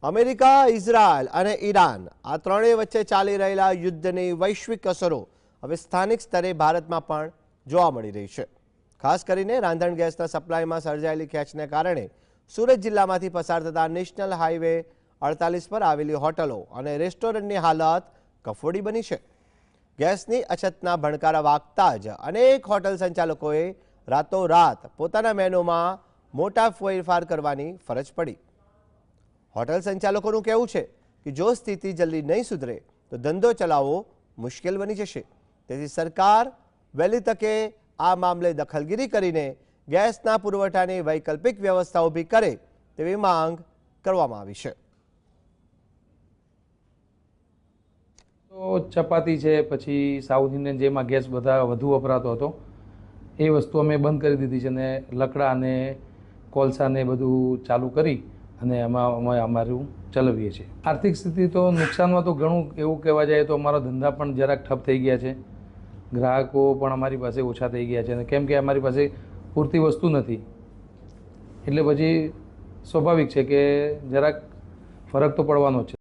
America, Israel અને Iran આ ત્રણેય વચ્ચે ચાલી રહેલા યુદ્ધની વૈશ્વિક અસરો હવે સ્થાનિક સ્તરે ભારતમાં પણ જોવા મળી રહી છે। ખાસ કરીને રાંધણ ગેસના સપ્લાયમાં સર્જાયેલી ખેંચને કારણે સુરત જિલ્લામાંથી પસાર થતા નેશનલ હાઈવે 48 પર આવેલી હોટલો અને રેસ્ટોરન્ટની હાલત કફોડી બની છે। ગેસની અછતના ભણકારા વાગતા જ અનેક હોટલ સંચાલકોએ રાતોરાત પોતાના મેનુમાં મોટા ફેરફાર કરવાની ફરજ પડી। હોટલ સંચાલકોનું કહેવું છે કે જો સ્થિતિ જલ્દી નહીં સુધરે તો ધંધો ચલાવવો મુશ્કેલ બની જશે। તેથી સરકાર વહેલી તકે આ મામલે દખલગીરી કરીને ગેસના પુરવઠાની વૈકલ્પિક વ્યવસ્થા ઊભી કરે તેવી માંગ કરવામાં આવી છે। તો ચપાતી છે, પછી સાઉથ ઇન્ડિયન જેમાં ગેસ બધા વધુ વપરાતો હતો એ વસ્તુ અમે બંધ કરી દીધી છે અને લકડા અને કોલસાને બધું ચાલુ કરી અને અમે અમારું ચલાવીએ છીએ। આર્થિક સ્થિતિ તો નુકસાનમાં તો ઘણું એવું કહેવા જાય તો અમારા ધંધા પણ જરાક ઠપ થઈ ગયા છે। ગ્રાહકો પણ અમારી પાસે ઓછા થઈ ગયા છે અને કેમ કે અમારી પાસે પૂરતી વસ્તુ નથી એટલે પછી સ્વાભાવિક છે કે જરાક ફરક તો પડવાનો જ છે।